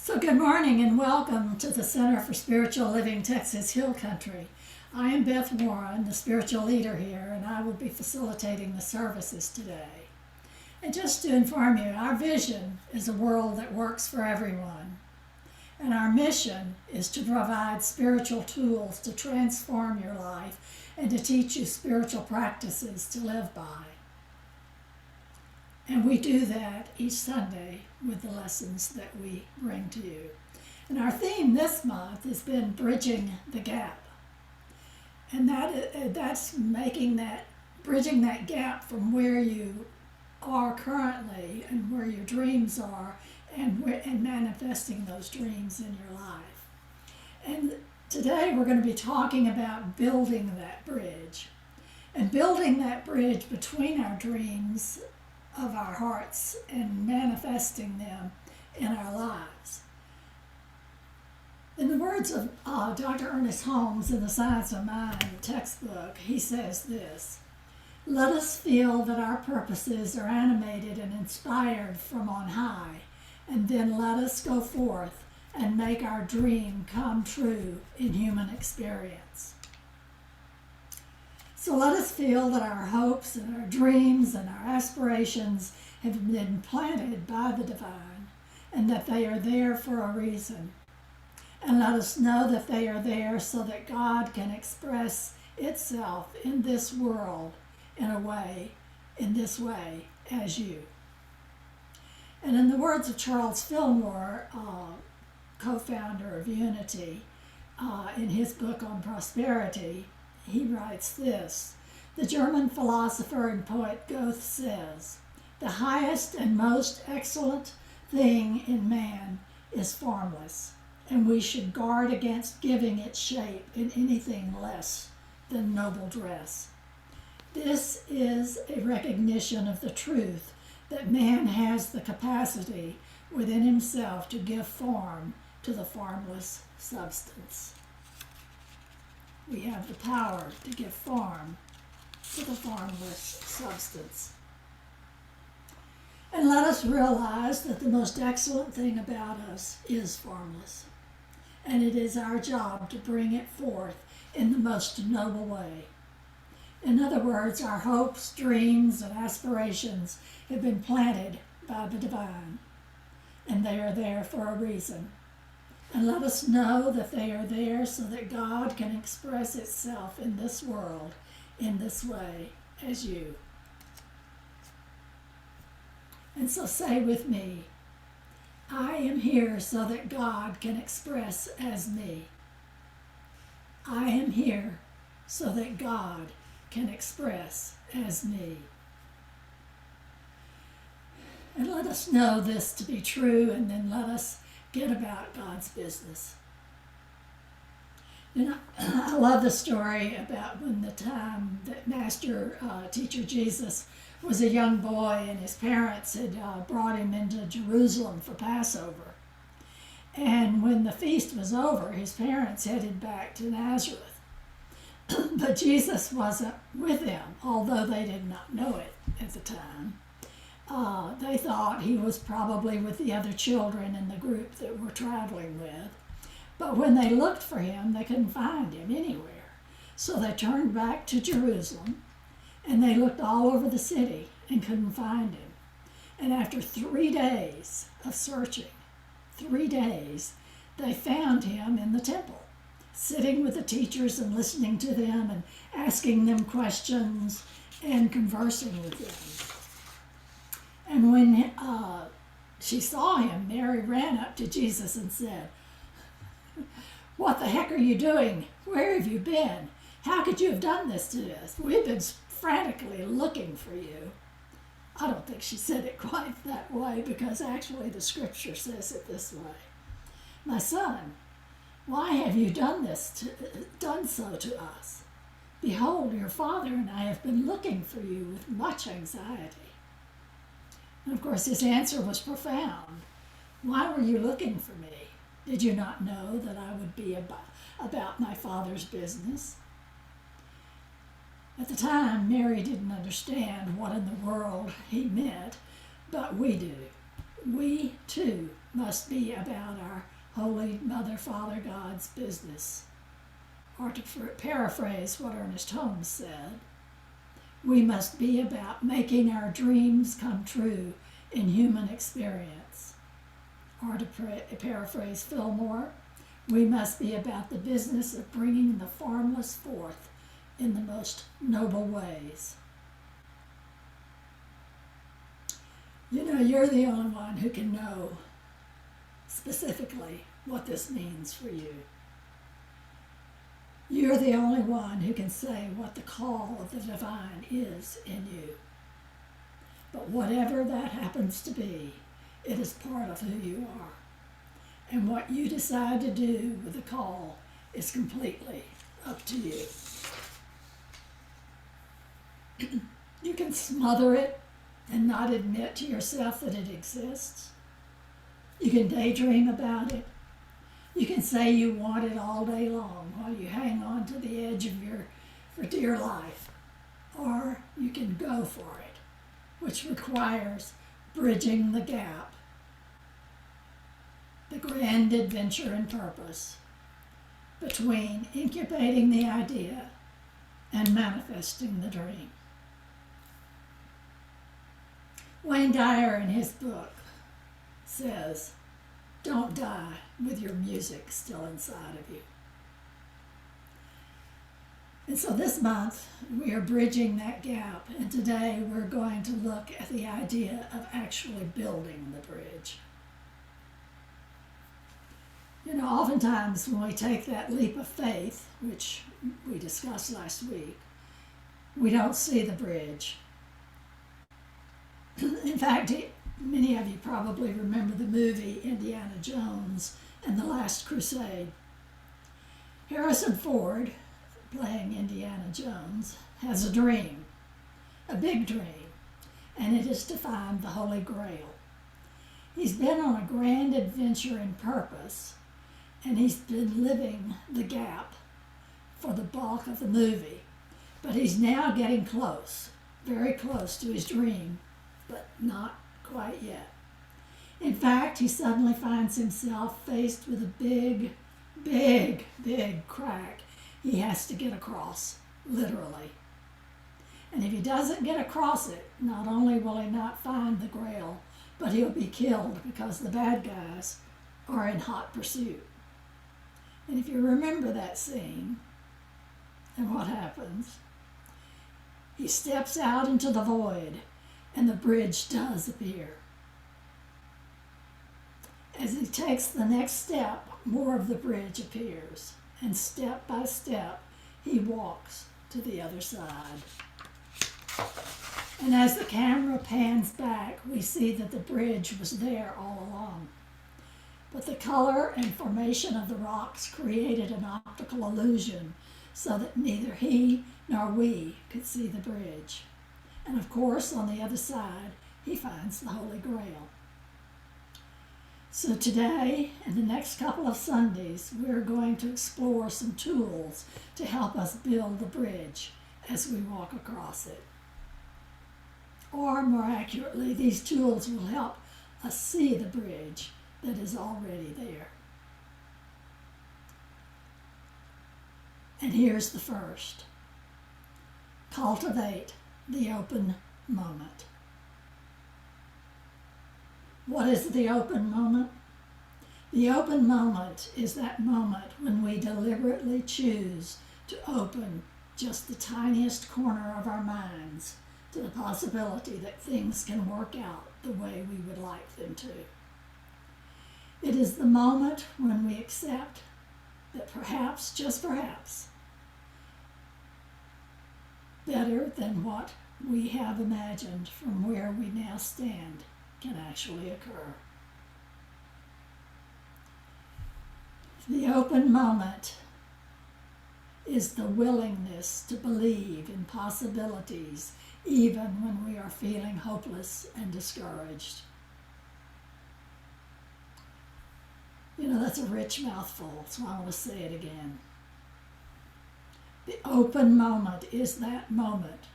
So, good morning and welcome to the Center for Spiritual Living Texas Hill Country. I am Beth Warren, the spiritual leader here, and I will be facilitating the services today. And just to inform you, our vision is a world that works for everyone. And our mission is to provide spiritual tools to transform your life and to teach you spiritual practices to live by. And we do that each Sunday with the lessons that we bring to you. And our theme this month has been Bridging the Gap. And that's bridging that gap from where you are currently and where your dreams are and manifesting those dreams in your life. And today we're going to be talking about building that bridge. And building that bridge between our dreams of our hearts and manifesting them in our lives. In the words of Dr. Ernest Holmes in The Science of Mind textbook, he says this: "Let us feel that our purposes are animated and inspired from on high, and then let us go forth and make our dream come true in human experience." So let us feel that our hopes and our dreams and our aspirations have been planted by the divine and that they are there for a reason. And let us know that they are there so that God can express itself in this world in this way as you. And in the words of Charles Fillmore, co-founder of Unity, in his book on prosperity, he writes this: "The German philosopher and poet Goethe says, 'The highest and most excellent thing in man is formless, and we should guard against giving it shape in anything less than noble dress.' This is a recognition of the truth that man has the capacity within himself to give form to the formless substance. We have the power to give form to the formless substance. And let us realize that the most excellent thing about us is formless, and it is our job to bring it forth in the most noble way. In other words, our hopes, dreams, and aspirations have been planted by the divine, and they are there for a reason. And let us know that they are there so that God can express itself in this world in this way as you." And so say with me, "I am here so that God can express as me. I am here so that God can express as me." And let us know this to be true, and then let us get about God's business. And I love the story about when the time that Master Teacher Jesus was a young boy and his parents had brought him into Jerusalem for Passover. And when the feast was over, his parents headed back to Nazareth. But Jesus wasn't with them, although they did not know it at the time. They thought he was probably with the other children in the group that we're traveling with. But when they looked for him, they couldn't find him anywhere. So they turned back to Jerusalem, and they looked all over the city and couldn't find him. And after 3 days of searching, 3 days, they found him in the temple, sitting with the teachers and listening to them and asking them questions and conversing with them. And when she saw him, Mary ran up to Jesus and said, "What the heck are you doing? Where have you been? How could you have done this to us? We've been frantically looking for you." I don't think she said it quite that way, because actually the scripture says it this way: "My son, why have you done so to us? Behold, your father and I have been looking for you with much anxiety." And of course, his answer was profound. "Why were you looking for me? Did you not know that I would be about my Father's business?" At the time, Mary didn't understand what in the world he meant, but we do. We, too, must be about our Holy Mother, Father God's business. Or to paraphrase what Ernest Holmes said, we must be about making our dreams come true in human experience. Or to paraphrase Fillmore, we must be about the business of bringing the formless forth in the most noble ways. You know, you're the only one who can know specifically what this means for you. You're the only one who can say what the call of the divine is in you. But whatever that happens to be, it is part of who you are. And what you decide to do with the call is completely up to you. You can smother it and not admit to yourself that it exists. You can daydream about it. You can say you want it all day long while you hang on to the edge of for dear life. Or you can go for it, which requires bridging the gap, the grand adventure and purpose between incubating the idea and manifesting the dream. Wayne Dyer in his book says, "Don't die with your music still inside of you." And so this month we are bridging that gap, and today we're going to look at the idea of actually building the bridge. You know, oftentimes when we take that leap of faith, which we discussed last week, we don't see the bridge. In fact, many of you probably remember the movie Indiana Jones and the Last Crusade. Harrison Ford, playing Indiana Jones, has a dream, a big dream, and it is to find the Holy Grail. He's been on a grand adventure in purpose, and he's been living the gap for the bulk of the movie. But he's now getting close, very close to his dream, but not quite yet. In fact, he suddenly finds himself faced with a big crack he has to get across, literally. And if he doesn't get across it, not only will he not find the Grail, but he'll be killed because the bad guys are in hot pursuit. And if you remember that scene and what happens, he steps out into the void and the bridge does appear. As he takes the next step, more of the bridge appears, and step by step, he walks to the other side. And as the camera pans back, we see that the bridge was there all along. But the color and formation of the rocks created an optical illusion so that neither he nor we could see the bridge. And of course, on the other side, he finds the Holy Grail. So today, and the next couple of Sundays, we're going to explore some tools to help us build the bridge as we walk across it. Or more accurately, these tools will help us see the bridge that is already there. And here's the first. Cultivate the open moment. What is the open moment? The open moment is that moment when we deliberately choose to open just the tiniest corner of our minds to the possibility that things can work out the way we would like them to. It is the moment when we accept that perhaps, just perhaps, better than what we have imagined from where we now stand can actually occur. The open moment is the willingness to believe in possibilities even when we are feeling hopeless and discouraged. You know, that's a rich mouthful, so I want to say it again. The open moment is that moment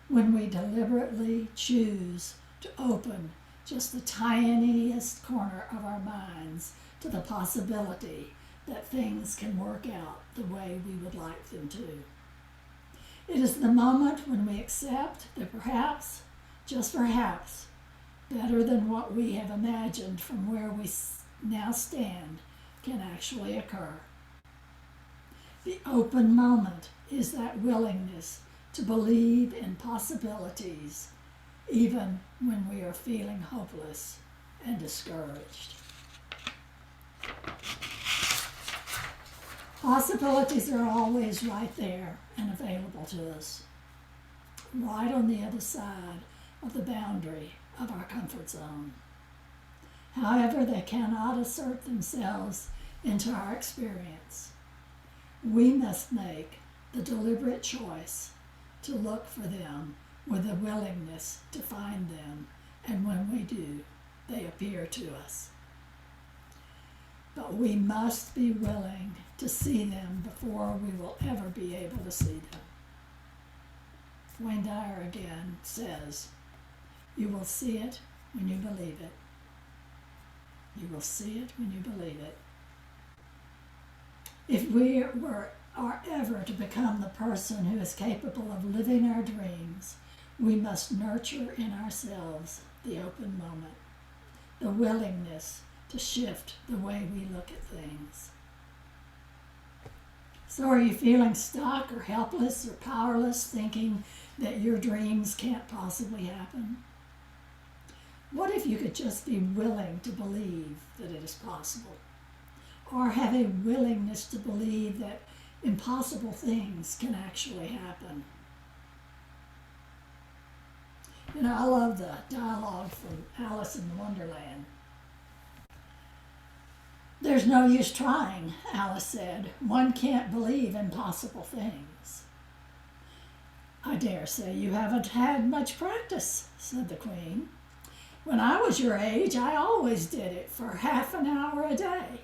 when we deliberately choose to open just the tiniest corner of our minds to the possibility that things can work out the way we would like them to. It is the moment when we accept that perhaps, just perhaps, better than what we have imagined from where we now stand can actually occur. The open moment is that willingness to believe in possibilities even when we are feeling hopeless and discouraged. Possibilities are always right there and available to us, right on the other side of the boundary of our comfort zone. However, they cannot assert themselves into our experience. We must make the deliberate choice to look for them with a willingness to find them, and when we do, they appear to us. But we must be willing to see them before we will ever be able to see them. Wayne Dyer again says, "You will see it when you believe it. You will see it when you believe it." If we are ever to become the person who is capable of living our dreams, we must nurture in ourselves the open moment, the willingness to shift the way we look at things. So are you feeling stuck or helpless or powerless, thinking that your dreams can't possibly happen? What if you could just be willing to believe that it is possible? Or have a willingness to believe that impossible things can actually happen? You know, I love the dialogue from Alice in Wonderland. "There's no use trying," Alice said. "One can't believe impossible things." "I dare say you haven't had much practice," said the Queen. "When I was your age, I always did it for half an hour a day.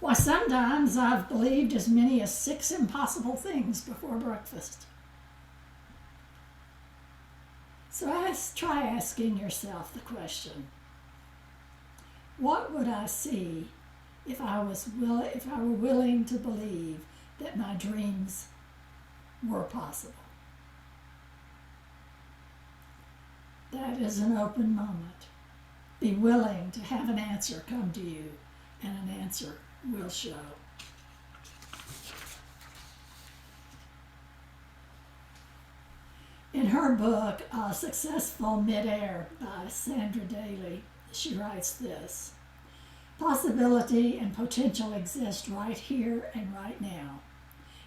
Why, sometimes I've believed as many as 6 impossible things before breakfast." So try asking yourself the question, what would I see if I were willing to believe that my dreams were possible? That is an open moment. Be willing to have an answer come to you, and an answer will show. In her book, Successful Midair by Sandra Daly, she writes this: "Possibility and potential exist right here and right now.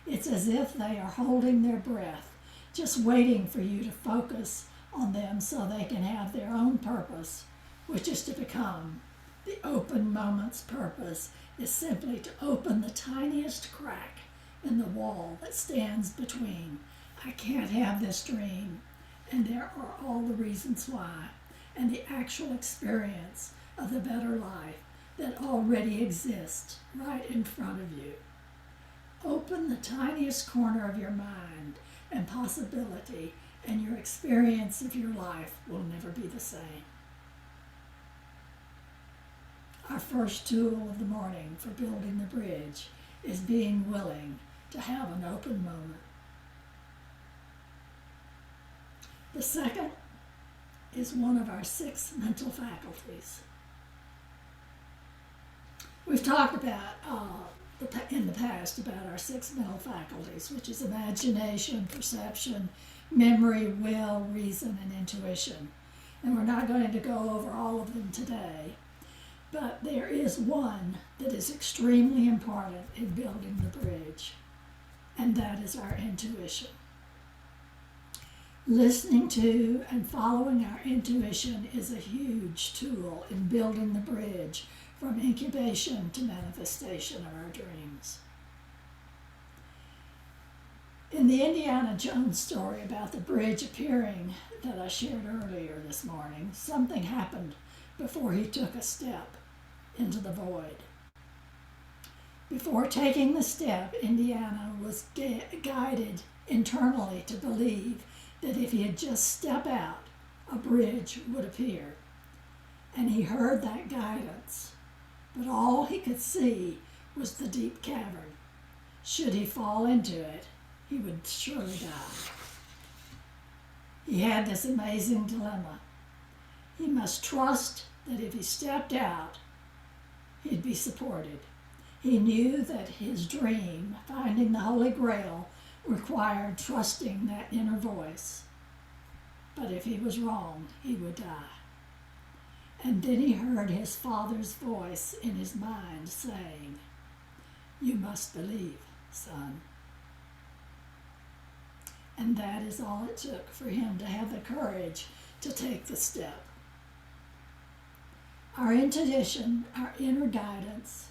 It's as if they are holding their breath, just waiting for you to focus on them so they can have their own purpose, which is to become. The open moment's purpose is simply to open the tiniest crack in the wall that stands between 'I can't have this dream' and 'there are all the reasons why' and the actual experience of the better life that already exists right in front of you. Open the tiniest corner of your mind and possibility, and your experience of your life will never be the same." Our first tool of the morning for building the bridge is being willing to have an open moment. The second is one of our 6 mental faculties. We've talked about in the past about our 6 mental faculties, which is imagination, perception, memory, will, reason, and intuition. And we're not going to go over all of them today, but there is one that is extremely important in building the bridge, and that is our intuition. Listening to and following our intuition is a huge tool in building the bridge from incubation to manifestation of our dreams. In the Indiana Jones story about the bridge appearing that I shared earlier this morning, something happened before he took a step into the void. Before taking the step, Indiana was guided internally to believe that if he had just stepped out, a bridge would appear. and he heard that guidance, but all he could see was the deep cavern. Should he fall into it, he would surely die. He had this amazing dilemma. He must trust that if he stepped out, he'd be supported. He knew that his dream, finding the Holy Grail, required trusting that inner voice. But if he was wrong, he would die. And then he heard his father's voice in his mind saying, "You must believe, son." And that is all it took for him to have the courage to take the step. Our intuition, our inner guidance,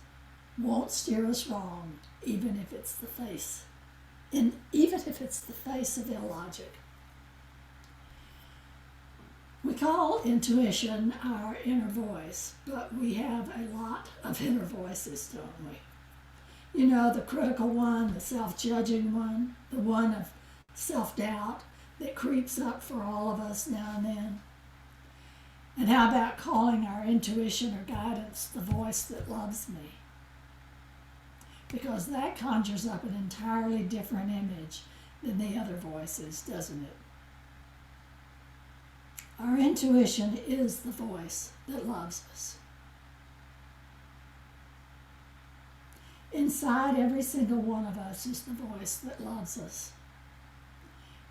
won't steer us wrong, even if it's the face of illogic. We call intuition our inner voice, but we have a lot of inner voices, don't we? You know, the critical one, the self-judging one, the one of self-doubt that creeps up for all of us now and then. And how about calling our intuition or guidance the voice that loves me? Because that conjures up an entirely different image than the other voices, doesn't it? Our intuition is the voice that loves us. Inside every single one of us is the voice that loves us.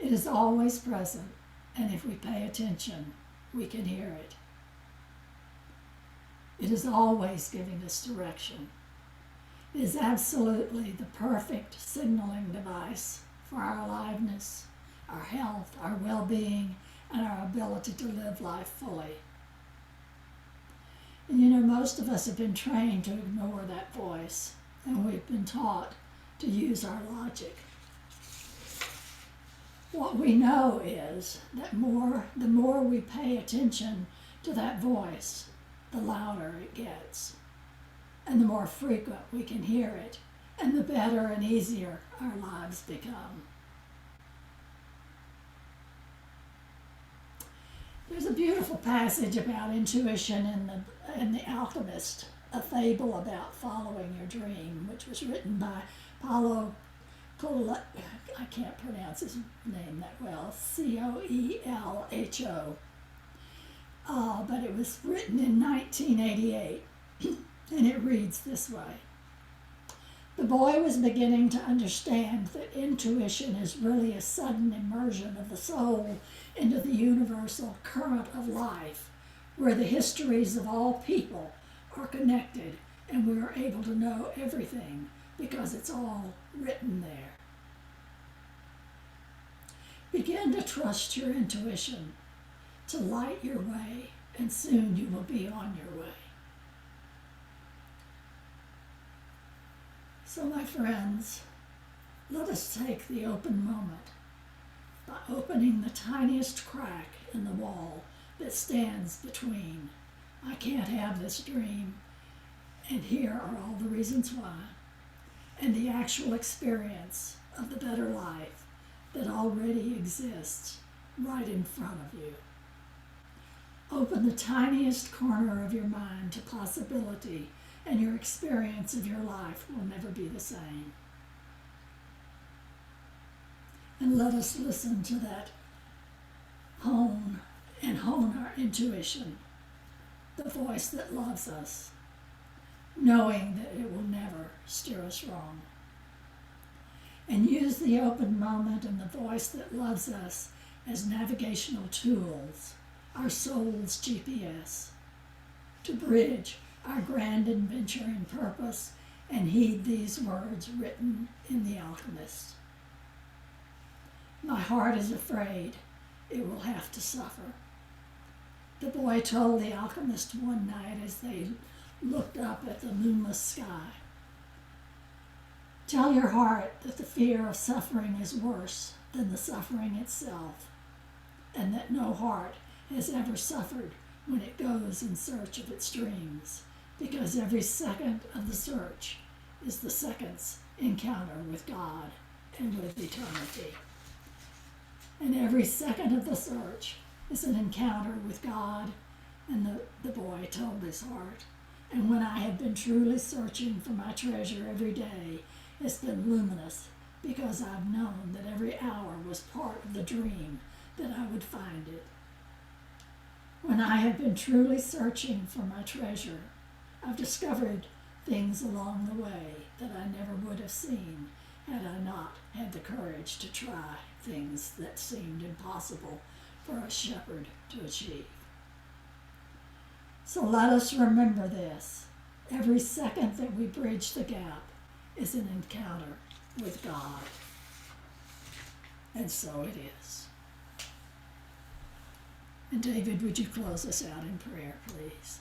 It is always present, and if we pay attention, we can hear it. It is always giving us direction. It is absolutely the perfect signaling device for our aliveness, our health, our well-being, and our ability to live life fully. And you know, most of us have been trained to ignore that voice, and we've been taught to use our logic. What we know is that the more we pay attention to that voice, the louder it gets, and the more frequent we can hear it, and the better and easier our lives become. There's a beautiful passage about intuition in The Alchemist, a fable about following your dream, which was written by Paulo Coelho. I can't pronounce his name that well, Coelho. But it was written in 1988, and it reads this way. The boy was beginning to understand that intuition is really a sudden immersion of the soul into the universal current of life, where the histories of all people are connected, and we are able to know everything because it's all written there. Begin to trust your intuition, to light your way, and soon you will be on your way. So, my friends, let us take the open moment by opening the tiniest crack in the wall that stands between "I can't have this dream" and "here are all the reasons why," and the actual experience of the better life that already exists right in front of you. Open the tiniest corner of your mind to possibility, and your experience of your life will never be the same. And let us listen to that hone our intuition, the voice that loves us, knowing that it will never steer us wrong. And use the open moment and the voice that loves us as navigational tools, our soul's GPS, to bridge our grand adventure in purpose, and heed these words written in The Alchemist. My heart is afraid it will have to suffer. The boy told the alchemist one night as they looked up at the moonless sky. Tell your heart that the fear of suffering is worse than the suffering itself, and that no heart has ever suffered when it goes in search of its dreams, because every second of the search is the second's encounter with God and with eternity. And every second of the search is an encounter with God And the boy told his heart. And when I have been truly searching for my treasure every day, it's been luminous because I've known that every hour was part of the dream that I would find it. When I have been truly searching for my treasure, I've discovered things along the way that I never would have seen had I not had the courage to try things that seemed impossible for a shepherd to achieve. So let us remember this. Every second that we bridge the gap is an encounter with God. And so it is. And David, would you close us out in prayer, please?